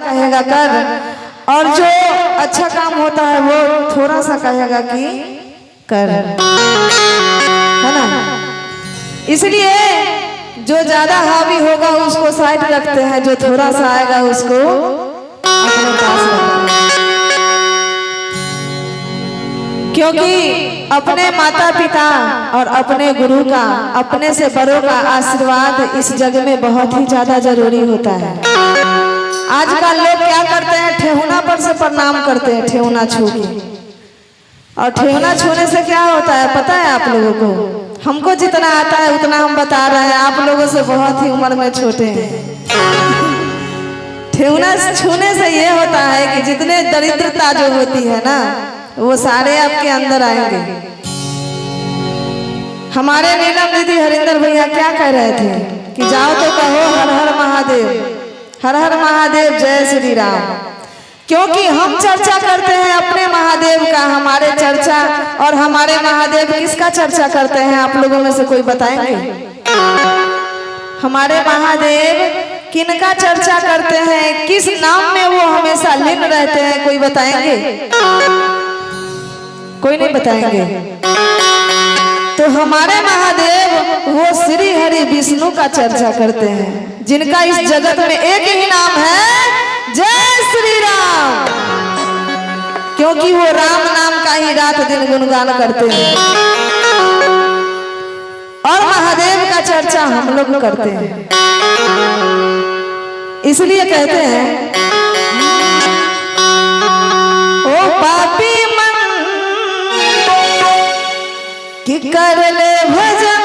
कहेगा कर, और जो अच्छा काम होता है वो थोड़ा सा कहेगा कि कर, है ना। इसलिए जो ज्यादा हावी होगा उसको साइड रखते हैं, जो थोड़ा सा आएगा उसको अपने पास रखते हैं। क्योंकि अपने माता पिता और अपने गुरु का, अपने से बड़ों का आशीर्वाद इस जग में बहुत ही ज्यादा जरूरी होता है। आजकल लोग क्या करते हैं, ठेहुना पर से प्रणाम करते हैं, ठेहुना छू के। और ठेहुना छूने से क्या होता है पता है आप लोगों को? हमको जितना आता है उतना हम बता रहे हैं, आप लोगों से बहुत ही उम्र में छोटे हैं। ठेहुना छूने से ये होता है कि जितने दरिद्रता जो होती है ना, वो सारे आपके अंदर आएंगे। हमारे नीलम दीदी हरिंदर भैया क्या कह रहे थे कि जाओ तो कहो हर हर महादेव, हर हर महादेव, जय श्री राम। क्योंकि हम चर्चा करते हैं अपने महादेव का, हमारे चर्चा और हमारे महादेव किसका चर्चा करते हैं आप लोगों में से कोई बताएंगे? हमारे महादेव किनका चर्चा करते हैं, किस नाम में वो हमेशा लीन रहते हैं, कोई बताएंगे? कोई नहीं बताएंगे। तो हमारे महादेव वो श्री हरि विष्णु का चर्चा करते हैं, जिनका इस जगत में एक ही नाम है, जय श्री राम। क्योंकि वो राम नाम का ही रात दिन गुणगान करते हैं, और महादेव का चर्चा हम लोग करते हैं। इसलिए कहते हैं ओ पापी कि कर ले भजन,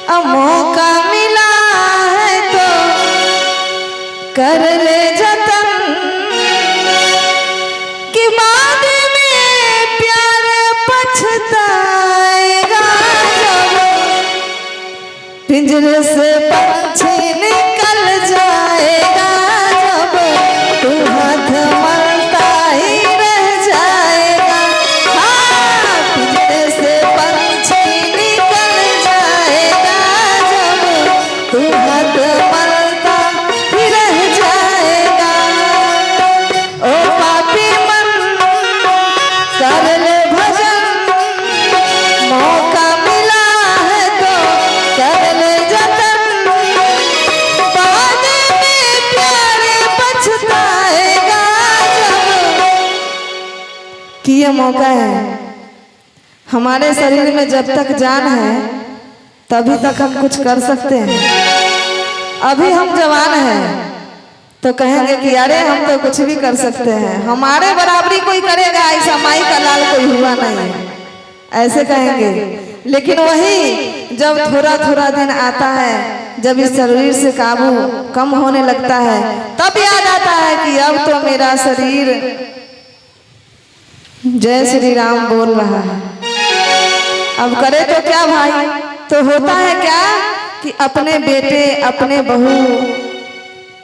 अब मौका मिला है तो कर ले जतन, कि बाद में प्यार पछताएगा जब पिंजरे से पंछी निकल जाएगा, जब तू हाथ मलता ही रह जाएगा। पिंजरे से पंछी निकल जाएगा, जब तू हाथ मलता ही रह जाएगा। ओ पापी मन कर ले भजन, मौका मिला है तो कर ले जतन, बाद में प्यार पछताएगा जब। कि ये मौका है, हमारे शरीर में जब तक जान है तभी तक हम कुछ कर सकते हैं। अभी हम जवान हैं तो कहेंगे कि अरे हम तो कुछ भी कर सकते हैं, हमारे बराबरी कोई करेगा ऐसा माई का लाल कोई हुआ नहीं है, ऐसे कहेंगे। लेकिन वही जब थोड़ा थोड़ा दिन आता है, जब इस शरीर से काबू कम होने लगता है, तब याद आता है कि अब तो मेरा शरीर जय श्री राम बोल रहा है, अब करे तो क्या भाई। तो होता है क्या कि अपने बेटे, अपने बहू,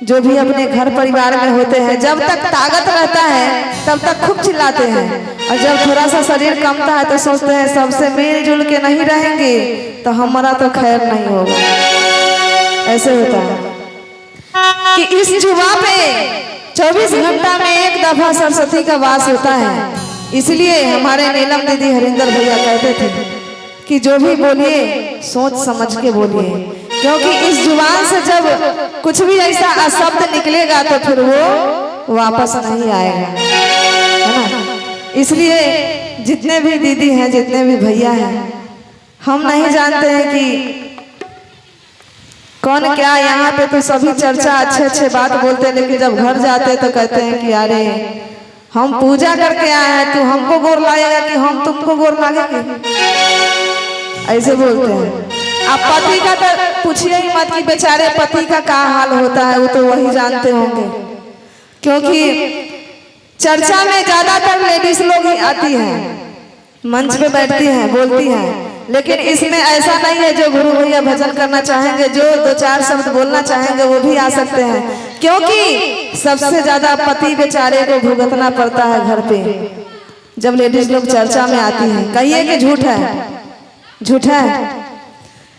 जो भी अपने घर परिवार में होते हैं, जब तक ताकत रहता है तब तक खूब चिल्लाते हैं, और जब थोड़ा सा शरीर कमता है तो सोचते हैं सबसे मिलजुल के नहीं रहेंगे तो हमारा तो खैर नहीं होगा। ऐसे होता है कि इस जुबा पे 24 घंटा में एक दफा सरस्वती का वास होता है। इसलिए हमारे नीलम दीदी हरिंदर भैया कहते थे कि जो भी बोलिए सोच समझ के बोलिए, क्योंकि इस जुबान से जब कुछ भी ऐसा अशब्द निकलेगा तो फिर वो वापस नहीं आएगा, है ना। इसलिए जितने भी दीदी हैं, जितने भी भैया हैं, हम नहीं जानते हैं कि कौन क्या, यहाँ पे तो सभी चर्चा अच्छे अच्छे बात बोलते हैं, लेकिन जब घर जाते तो कहते हैं कि अरे हम पूजा करके आए हैं, तू हमको गोर लाएगा कि हम तुमको गोर लागेंगे, ऐसे बोलते हैं। आप पति का तो पूछिए ही मत कि बेचारे पति का क्या हाल होता है, वो तो वही जानते होंगे। क्योंकि चर्चा में ज्यादातर लेडीज लोग ही आती हैं, मंच पे बैठती हैं, बोलती हैं, लेकिन इसमें ऐसा नहीं है। जो गुरु भैया भजन करना चाहेंगे, जो 2-4 शब्द बोलना चाहेंगे वो भी आ सकते हैं, क्योंकि सबसे ज्यादा पति बेचारे को भुगतना पड़ता है घर पे जब लेडीज लोग चर्चा में आती हैं। कहिए कि झूठ है, झूठ है।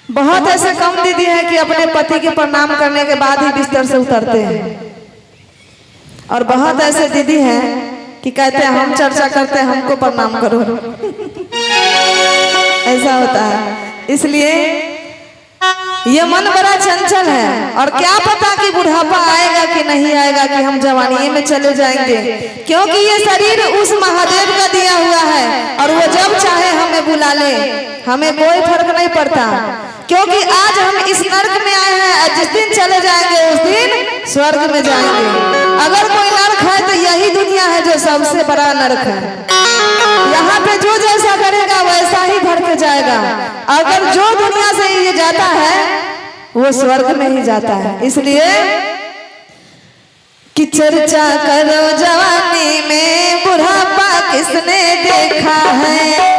बहुत ऐसे कम दीदी हैं कि अपने पति के प्रणाम करने के बाद ही बिस्तर से उतरते हैं, और बहुत ऐसे दीदी हैं कि कहते हैं हम चर्चा करते हैं हमको प्रणाम करो। ऐसा होता है। इसलिए ये मन बड़ा चंचल है, और क्या पता कि बुढ़ापा आएगा कि नहीं आएगा, कि हम जवानी में चले जाएंगे, क्योंकि ये शरीर उस महादेव का दिया हुआ है, और वो जब चाहे हमें बुला ले, हमें कोई फर्क नहीं पड़ता, क्योंकि आज हम इस नर्क में आए हैं, जिस दिन चले जाएंगे उस दिन स्वर्ग में जाएंगे। अगर कोई नर्क है तो यही दुनिया है जो सबसे बड़ा नर्क है। यहाँ पे जो जैसा करेगा वैसा ही भर के जाएगा। अगर जो दुनिया से ये जाता है वो स्वर्ग में ही जाता है। इसलिए कि चर्चा करो जवानी में, बुढ़ापा किसने देखा है।